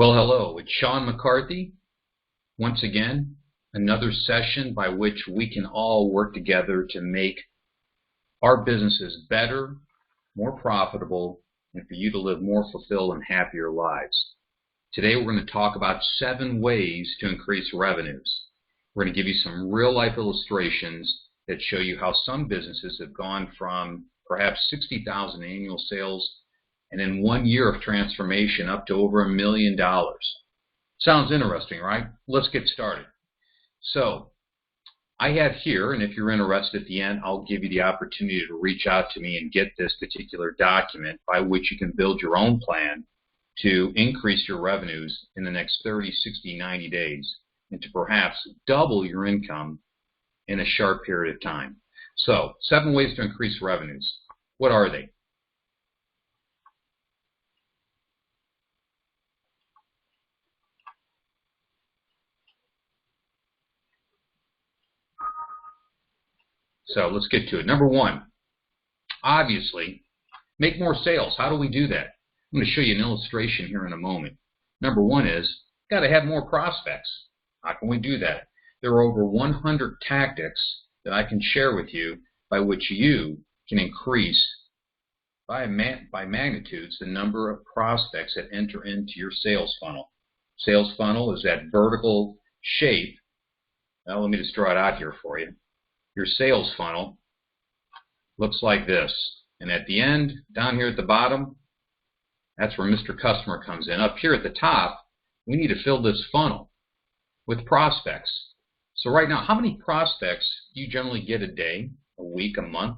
Well, hello, it's Sean McCarthy. Once again, another session by which we can all work together to make our businesses better, more profitable, and for you to live more fulfilled and happier lives. Today we're going to talk about 7 ways to increase revenues. We're going to give you some real-life illustrations that show you how some businesses have gone from perhaps 60,000 annual sales and in 1 year of transformation up to over $1 million. Sounds interesting, right? Let's get started. So I have here, and if you're interested at the end, I'll give you the opportunity to reach out to me and get this particular document by which you can build your own plan to increase your revenues in the next 30, 60, 90 days and to perhaps double your income in a short period of time. So 7 ways to increase revenues. What are they? So let's get to it. Number 1, obviously, make more sales. How do we do that? I'm going to show you an illustration here in a moment. Number 1 is, got to have more prospects. How can we do that? There are over 100 tactics that I can share with you by which you can increase by magnitudes the number of prospects that enter into your sales funnel. Sales funnel is that vertical shape. Now let me just draw it out here for you. Your sales funnel looks like this. And at the end, down here at the bottom, that's where Mr. Customer comes in. Up here at the top, we need to fill this funnel with prospects. So right now, how many prospects do you generally get a day, a week, a month?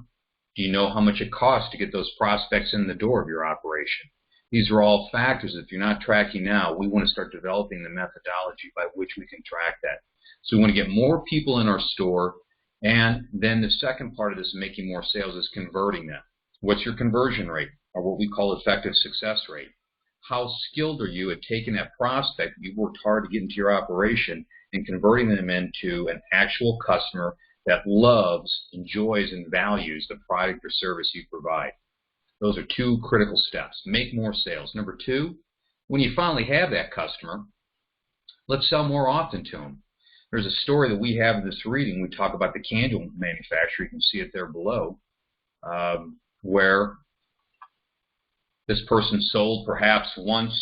Do you know how much it costs to get those prospects in the door of your operation? These are all factors. If you're not tracking now, we want to start developing the methodology by which we can track that. So we want to get more people in our store. And then the second part of this making more sales is converting them. What's your conversion rate, or what we call effective success rate? How skilled are you at taking that prospect you've worked hard to get into your operation and converting them into an actual customer that loves, enjoys, and values the product or service you provide? Those are 2 critical steps. Make more sales. Number 2, when you finally have that customer, let's sell more often to them. There's a story that we have in this reading. We talk about the candle manufacturer. You can see it there below, where this person sold perhaps once,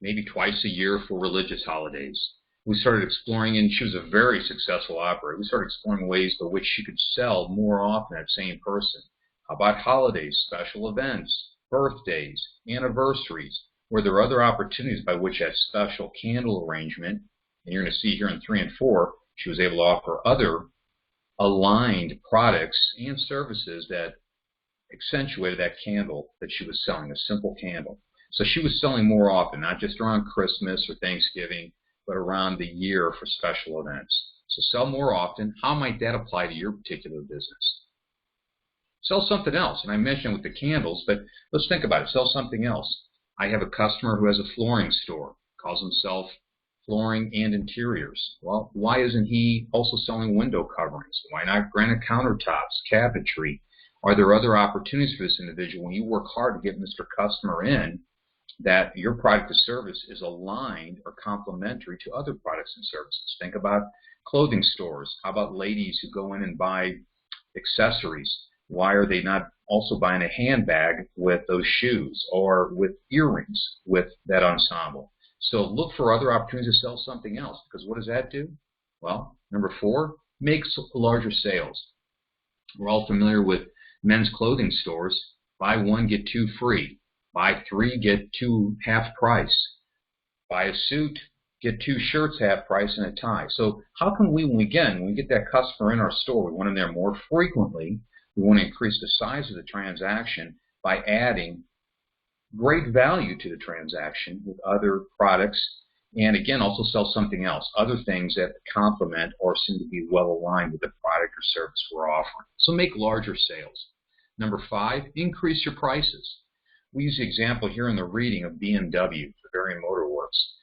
maybe twice a year for religious holidays. We started exploring, and she was a very successful operator. We started exploring ways by which she could sell more often that same person. How about holidays, special events, birthdays, anniversaries? Were there other opportunities by which that special candle arrangement, and you're going to see here in 3 and 4, she was able to offer other aligned products and services that accentuated that candle that she was selling, a simple candle. So she was selling more often, not just around Christmas or Thanksgiving, but around the year for special events. So sell more often. How might that apply to your particular business? Sell something else. And I mentioned with the candles, but let's think about it. Sell something else. I have a customer who has a flooring store, calls himself Flooring and Interiors. Well, why isn't he also selling window coverings? Why not granite countertops, cabinetry? Are there other opportunities for this individual when you work hard to get Mr. Customer in that your product or service is aligned or complementary to other products and services? Think about clothing stores. How about ladies who go in and buy accessories? Why are they not also buying a handbag with those shoes or with earrings with that ensemble? So look for other opportunities to sell something else, because what does that do? Well, number 4, make larger sales. We're all familiar with men's clothing stores. Buy 1, get 2 free. Buy 3, get 2 half price. Buy a suit, get 2 shirts half price and a tie. So how can we, when we get that customer in our store, we want them there more frequently. We want to increase the size of the transaction by adding great value to the transaction with other products, and again, also sell something else, other things that complement or seem to be well aligned with the product or service we're offering. So make larger sales. Number 5, increase your prices. We use the example here in the reading of BMW, Bavarian Motor Works.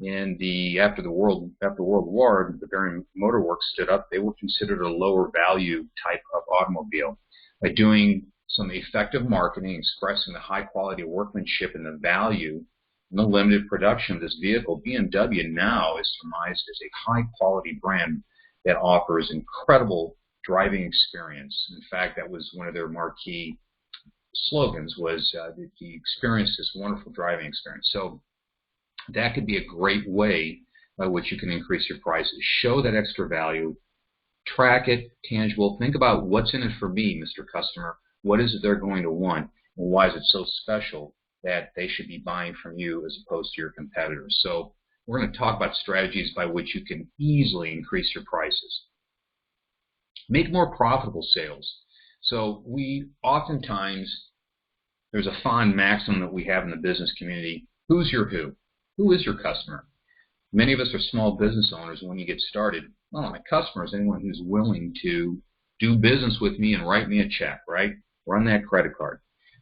After the World War, the Bavarian Motor Works stood up. They were considered a lower value type of automobile. By doing some effective marketing, expressing the high quality of workmanship and the value in the limited production of this vehicle, BMW now is surmised as a high-quality brand that offers incredible driving experience. In fact, that was one of their marquee slogans, was the experience, this wonderful driving experience. So that could be a great way by which you can increase your prices. Show that extra value, track it, tangible. Think about what's in it for me, Mr. Customer. What is it they're going to want, and why is it so special that they should be buying from you as opposed to your competitors? So we're going to talk about strategies by which you can easily increase your prices. Make more profitable sales. So we oftentimes, there's a fond maxim that we have in the business community: who's your who? Who is your customer? Many of us are small business owners. When you get started, well, my customer is anyone who's willing to do business with me and write me a check, right? Run that credit card.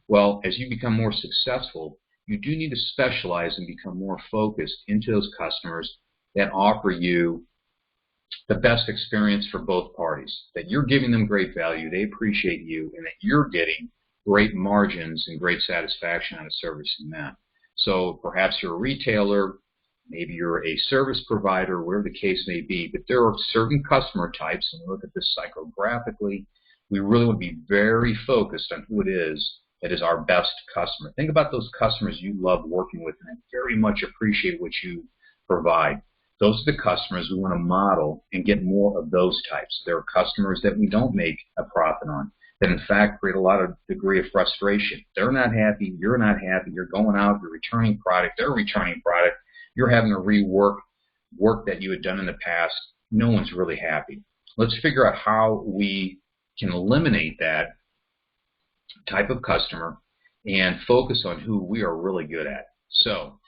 Well, as you become more successful, you do need to specialize and become more focused into those customers that offer you the best experience for both parties, that you're giving them great value, they appreciate you, and that you're getting great margins and great satisfaction out of servicing them. So perhaps you're a retailer, maybe you're a service provider, wherever the case may be, but there are certain customer types, and we look at this psychographically, we really want to be very focused on who it is that is our best customer. Think about those customers you love working with and very much appreciate what you provide. Those are the customers we want to model and get more of those types. There are customers that we don't make a profit on, that in fact create a lot of degree of frustration. They're not happy, you're not happy, you're going out, you're returning product, they're returning product, you're having to rework work that you had done in the past. No one's really happy. Let's figure out how we can eliminate that type of customer and focus on who we are really good at. So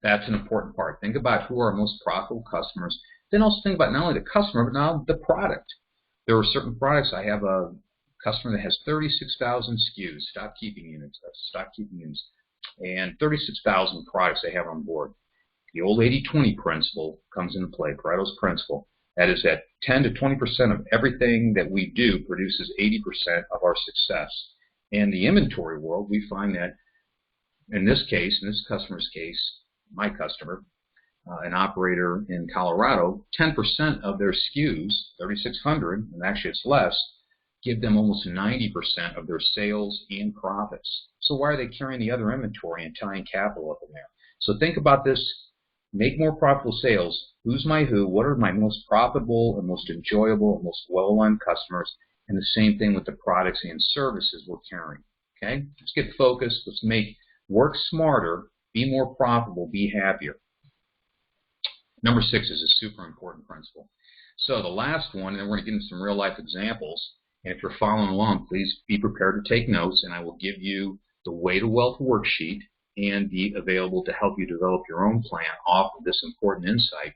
that's an important part. Think about who are our most profitable customers. Then also think about not only the customer, but now the product. There are certain products. I have a customer that has 36,000 SKUs, stock keeping units, and 36,000 products they have on board. The old 80-20 principle comes into play, Pareto's principle. That is that 10 to 20% of everything that we do produces 80% of our success. In the inventory world, we find that in this case, in this customer's case, my customer, an operator in Colorado, 10% of their SKUs, 3,600, and actually it's less, give them almost 90% of their sales and profits. So why are they carrying the other inventory and tying capital up in there? So think about this. Make more profitable sales. Who's my who? What are my most profitable and most enjoyable and most well-aligned customers? And the same thing with the products and services we're carrying. Okay? Let's get focused. Let's work smarter, be more profitable, be happier. Number 6 is a super important principle. So the last one, and then we're going to get into some real life examples. And if you're following along, please be prepared to take notes, and I will give you the Way to Wealth worksheet and be available to help you develop your own plan off of this important insight.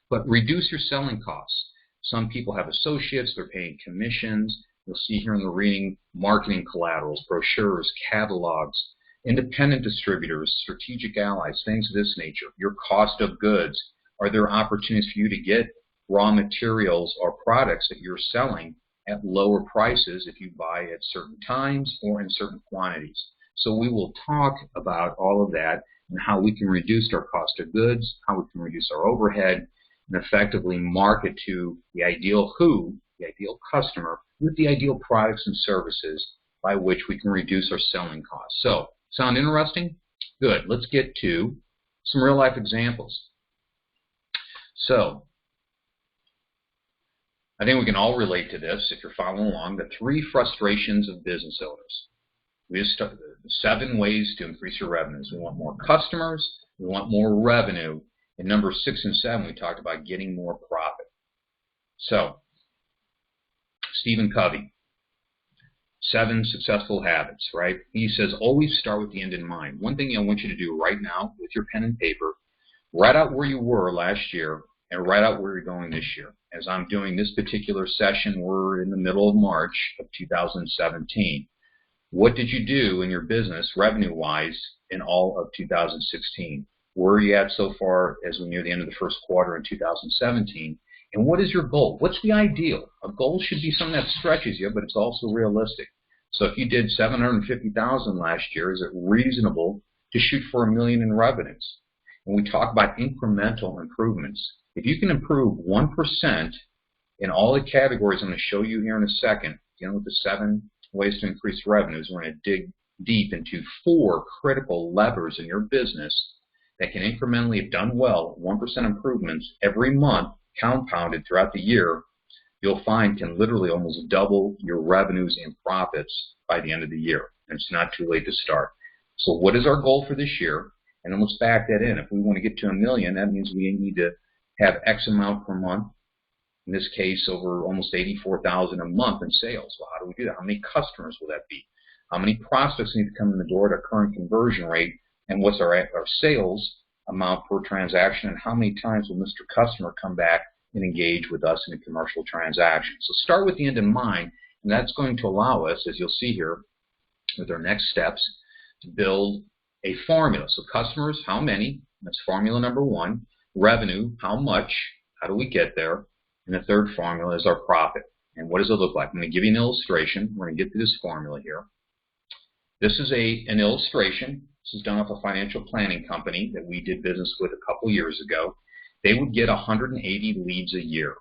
But reduce your selling costs. Some people have associates, they're paying commissions. You'll see here in the reading marketing collaterals, brochures, catalogs, independent distributors, strategic allies, things of this nature. Your cost of goods. Are there opportunities for you to get raw materials or products that you're selling at lower prices if you buy at certain times or in certain quantities? So we will talk about all of that and how we can reduce our cost of goods, how we can reduce our overhead, and effectively market to the ideal who, the ideal customer, with the ideal products and services by which we can reduce our selling costs. So, sound interesting? Good. Let's get to some real life examples. So, I think we can all relate to this if you're following along, the 3 frustrations of business owners. We just started 7 ways to increase your revenues. We want more customers, we want more revenue. In number 6 and 7, we talked about getting more profit. So, Stephen Covey, 7 successful habits, right? He says, always start with the end in mind. One thing I want you to do right now with your pen and paper, write out where you were last year and write out where you're going this year. As I'm doing this particular session, we're in the middle of March of 2017. What did you do in your business revenue-wise in all of 2016? Where are you at so far as we near the end of the first quarter in 2017? And what is your goal? What's the ideal? A goal should be something that stretches you, but it's also realistic. So if you did $750,000 last year, is it reasonable to shoot for $1 million in revenues. When we talk about incremental improvements, if you can improve 1% in all the categories I'm going to show you here in a second, dealing with the 7 ways to increase revenues, we're going to dig deep into 4 critical levers in your business that can incrementally, if done well, 1% improvements every month, compounded throughout the year, you'll find can literally almost double your revenues and profits by the end of the year. And it's not too late to start. So what is our goal for this year? And then let's back that in. If we want to get to $1 million, that means we need to have X amount per month. In this case, over almost $84,000 a month in sales. Well, how do we do that? How many customers will that be? How many prospects need to come in the door at our current conversion rate? And what's our sales amount per transaction? And how many times will Mr. Customer come back and engage with us in a commercial transaction? So start with the end in mind, and that's going to allow us, as you'll see here, with our next steps, to build a formula. So customers, how many? That's formula number 1. Revenue, how much? How do we get there? And the third formula is our profit. And what does it look like? I'm going to give you an illustration. We're going to get to this formula here. This is an illustration. This is done off a financial planning company that we did business with a couple years ago. They would get 180 leads a year.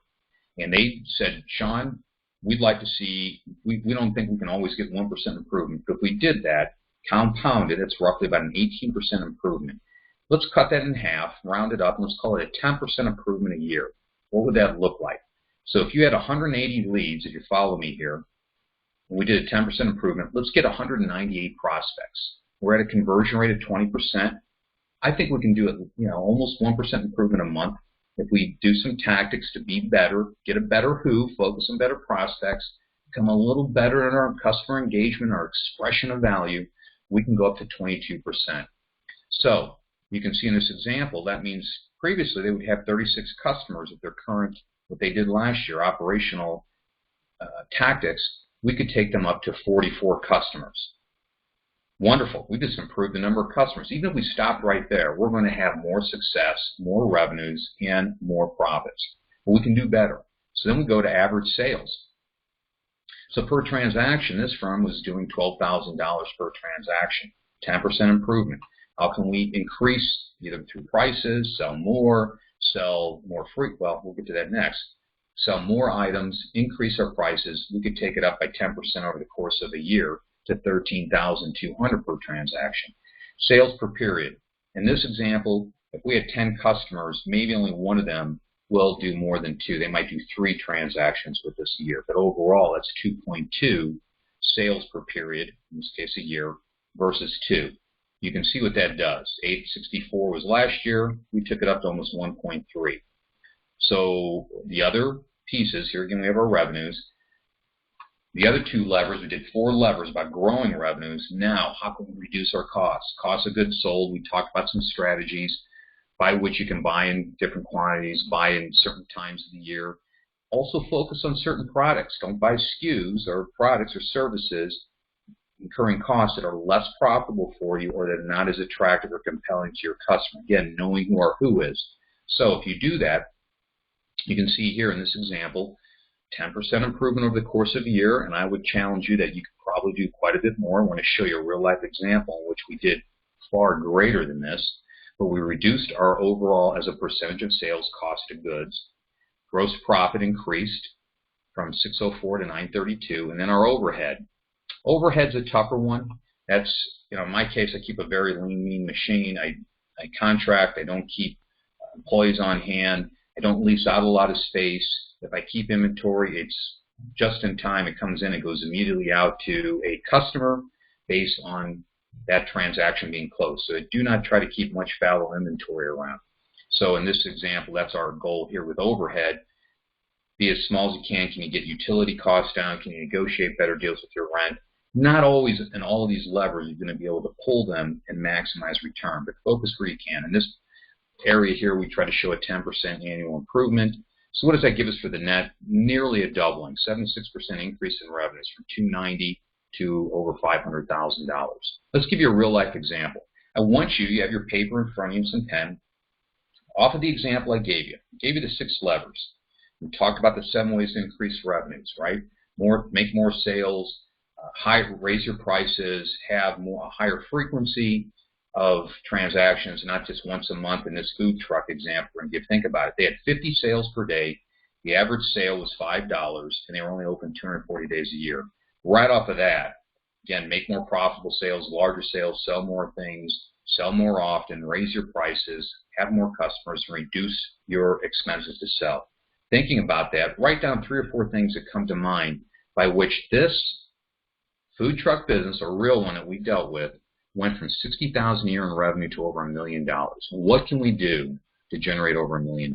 And they said, Sean, we'd like to see, we don't think we can always get 1% improvement, but if we did that, compounded, it's roughly about an 18% improvement. Let's cut that in half, round it up, and let's call it a 10% improvement a year. What would that look like? So if you had 180 leads, if you follow me here, and we did a 10% improvement, let's get 198 prospects. We're at a conversion rate of 20%. I think we can do it, almost 1% improvement a month. If we do some tactics to be better, get a better who, focus on better prospects, become a little better in our customer engagement, our expression of value, we can go up to 22%. So you can see in this example, that means previously they would have 36 customers at their current, what they did last year, operational tactics. We could take them up to 44 customers. Wonderful. We just improved the number of customers. Even if we stopped right there, we're going to have more success, more revenues, and more profits. But we can do better. So then we go to average sales. So per transaction, this firm was doing $12,000 per transaction, 10% improvement. How can we increase either through prices, sell more well, we'll get to that next. Sell more items, increase our prices. We could take it up by 10% over the course of a year to $13,200 per transaction. Sales per period. In this example, if we had 10 customers, maybe only one of them will do more than 2. They might do 3 transactions with us a year. But overall, that's 2.2 sales per period, in this case a year, versus 2. You can see what that does. 864 was last year. We took it up to almost 1.3. So the other pieces, here again we have our revenues. The other 2 levers, we did 4 levers about growing revenues. Now, how can we reduce our costs? Cost of goods sold, we talked about some strategies by which you can buy in different quantities, buy in certain times of the year. Also focus on certain products. Don't buy SKUs or products or services incurring costs that are less profitable for you or that are not as attractive or compelling to your customer. Again, knowing who our who is. So if you do that, you can see here in this example, 10% improvement over the course of a year, and I would challenge you that you could probably do quite a bit more. I want to show you a real-life example in which we did far greater than this, but we reduced our overall, as a percentage of sales, cost of goods. Gross profit increased from 604 to 932, and then our overhead. Overhead's a tougher one. That's, in my case, I keep a very lean, mean machine. I contract. I don't keep employees on hand. I don't lease out a lot of space. If I keep inventory, it's just in time. It comes in. It goes immediately out to a customer based on that transaction being closed. So I do not try to keep much fallow inventory around. So in this example, that's our goal here with overhead. Be as small as you can. Can you get utility costs down? Can you negotiate better deals with your rent? Not always in all of these levers you're going to be able to pull them and maximize return, but focus where you can. In this area here, we try to show a 10% annual improvement. So what does that give us for the net? Nearly a doubling, 76% increase in revenues from $290,000 to over $500,000. Let's give you a real-life example. I want you have your paper in front of you and some pen. Off of the example I gave you the 6 levers. We talked about the 7 ways to increase revenues, right? Make more sales, raise your prices, have a higher frequency of transactions, not just once a month in this food truck example we're going to give. Think about it. They had 50 sales per day. The average sale was $5, and they were only open 240 days a year. Right off of that, again, make more profitable sales, larger sales, sell more things, sell more often, raise your prices, have more customers, and reduce your expenses to sell. Thinking about that, write down 3 or 4 things that come to mind by which this food truck business, a real one that we dealt with, went from $60,000 a year in revenue to over $1 million. What can we do to generate over $1 million?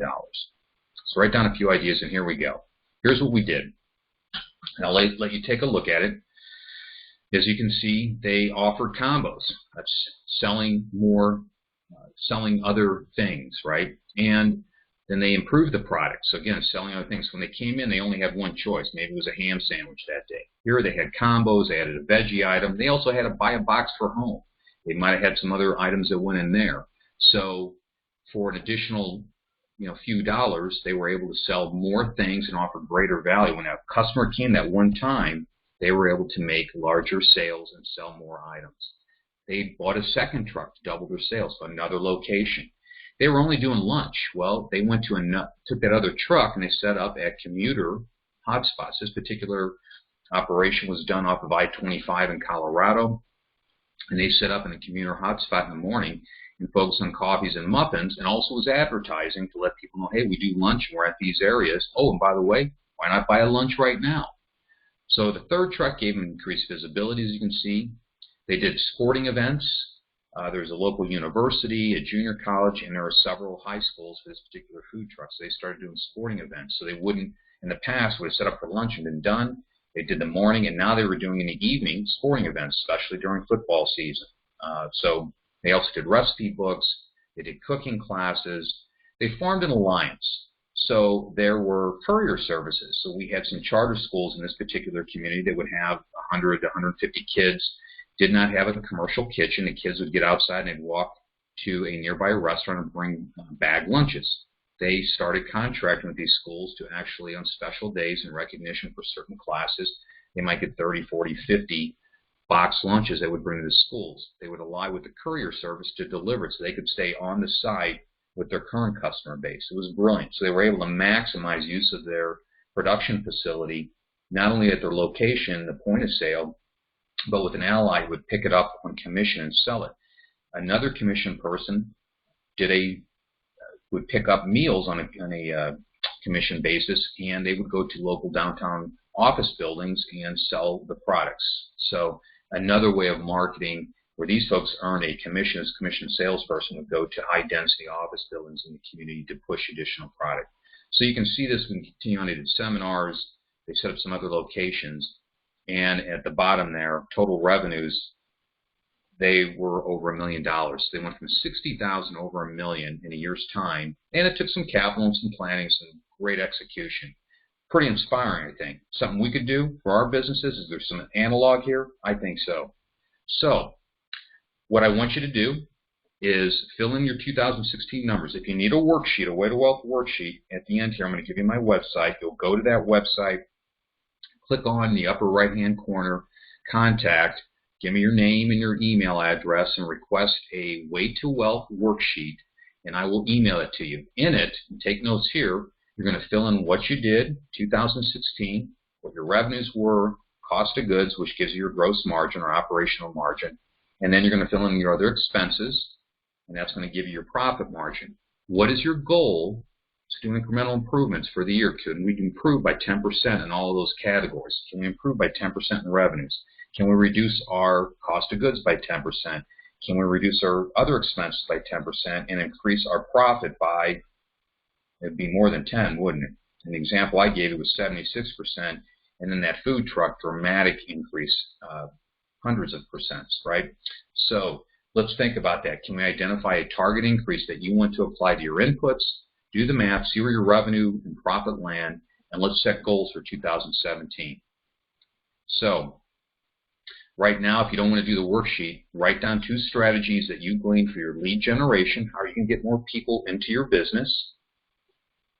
So write down a few ideas, and here we go. Here's what we did. And I'll let you take a look at it. As you can see, they offered combos. That's selling more, selling other things, right? And then they improved the product. So again, selling other things. When they came in, they only had one choice. Maybe it was a ham sandwich that day. Here they had combos. They added a veggie item. They also had to buy a box for home. They might have had some other items that went in there. So for an additional few dollars, they were able to sell more things and offer greater value. When a customer came that one time, they were able to make larger sales and sell more items. They bought a second truck to double their sales, so another location. They were only doing lunch. Well, they went took that other truck and they set up at commuter hotspots. This particular operation was done off of I-25 in Colorado, and they set up in a commuter hotspot in the morning and focused on coffees and muffins, and also was advertising to let people know, hey, we do lunch and we're at these areas. Oh, and by the way, why not buy a lunch right now? So the third truck gave them increased visibility, as you can see. They did sporting events. There's a local university, a junior college, and there are several high schools for this particular food truck. So they started doing sporting events. So they wouldn't, in the past, would have set up for lunch and been done. They did the morning, and now they were doing in the evening sporting events, especially during football season. So they also did recipe books. They did cooking classes. They formed an alliance. So there were courier services. So we had some charter schools in this particular community that would have 100 to 150 kids, did not have a commercial kitchen. The kids would get outside and they'd walk to a nearby restaurant and bring bagged lunches. They started contracting with these schools to actually, on special days in recognition for certain classes, they might get 30, 40, 50 box lunches they would bring to the schools. They would ally with the courier service to deliver it so they could stay on the site with their current customer base. It was brilliant. So they were able to maximize use of their production facility, not only at their location, the point of sale, but with an ally who would pick it up on commission and sell it. Another commission person would pick up meals on a commission basis, and they would go to local downtown office buildings and sell the products. So another way of marketing where these folks earn a commission as a commission salesperson would go to high-density office buildings in the community to push additional product. So you can see this when we continue on. They did seminars. They set up some other locations. And at the bottom there, total revenues, they were over $1 million. So they went from $60,000 over $1 million in a year's time. And it took some capital and some planning, some great execution. Pretty inspiring, I think. Something we could do for our businesses. Is there some analog here? I think so. So what I want you to do is fill in your 2016 numbers. If you need a worksheet, a Way to Wealth worksheet, at the end here, I'm going to give you my website. You'll go to that website, click on the upper right-hand corner, contact, give me your name and your email address, and request a Way to Wealth worksheet, and I will email it to you. In it, and take notes here, you're going to fill in what you did 2016, what your revenues were, cost of goods, which gives you your gross margin or operational margin, and then you're going to fill in your other expenses, and that's going to give you your profit margin. What is your goal to do incremental improvements for the year? Can we improve by 10% in all of those categories? Can we improve by 10% in revenues? Can we reduce our cost of goods by 10%? Can we reduce our other expenses by 10% and increase our profit by, it'd be more than 10, wouldn't it? And the example I gave you was 76%, and then that food truck, dramatic increase, hundreds of percents, right? So let's think about that. Can we identify a target increase that you want to apply to your inputs? Do the math, see where your revenue and profit land, and let's set goals for 2017. So right now, if you don't want to do the worksheet, write down 2 strategies that you glean for your lead generation, how you can get more people into your business.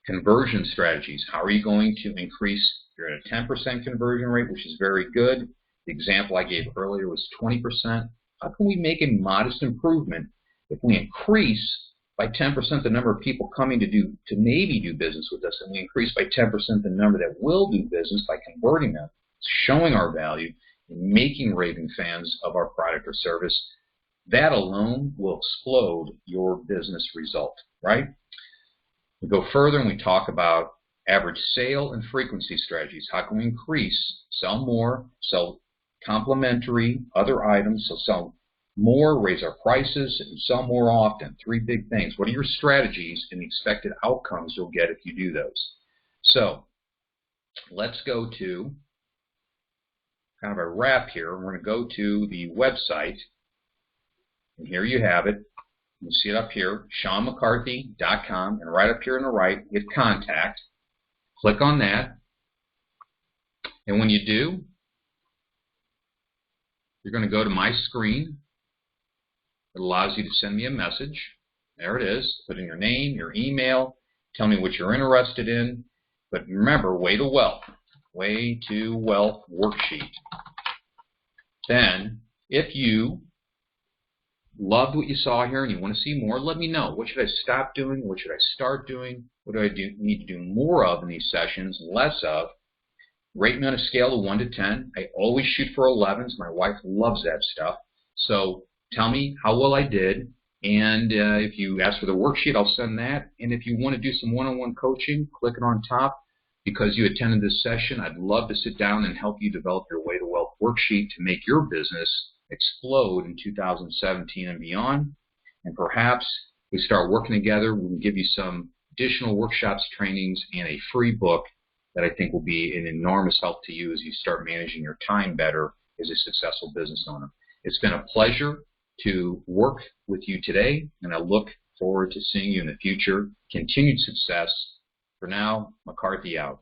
Conversion strategies, how are you going to increase, you're at a 10% conversion rate, which is very good. The example I gave earlier was 20%. How can we make a modest improvement If we increase by 10% the number of people coming to maybe do business with us, and we increase by 10% the number that will do business by converting them, showing our value, and making raving fans of our product or service, that alone will explode your business result, right? We go further and we talk about average sale and frequency strategies. How can we increase, sell more, sell complementary other items, so sell more, raise our prices, and sell more often. 3 big things. What are your strategies and the expected outcomes you'll get if you do those? So let's go to kind of a wrap here. We're going to go to the website, and here you have it. You see it up here, SeanMcCarthy.com, and right up here on the right, hit contact. Click on that, and when you do, you're going to go to my screen. It allows you to send me a message. There it is. Put in your name, your email, tell me what you're interested in. But remember, Way to Wealth worksheet. Then, if you loved what you saw here and you want to see more, let me know. What should I stop doing? What should I start doing? What do I need to do more of in these sessions, less of? Rate me on a scale of 1 to 10. I always shoot for 11s. My wife loves that stuff. So tell me how well I did. And if you ask for the worksheet, I'll send that. And if you want to do some one-on-one coaching, click it on top. Because you attended this session, I'd love to sit down and help you develop your Way to Wealth worksheet to make your business explode in 2017 and beyond. And perhaps we start working together. We can give you some additional workshops, trainings, and a free book that I think will be an enormous help to you as you start managing your time better as a successful business owner. It's been a pleasure to work with you today, and I look forward to seeing you in the future. Continued success. For now, McCarthy out.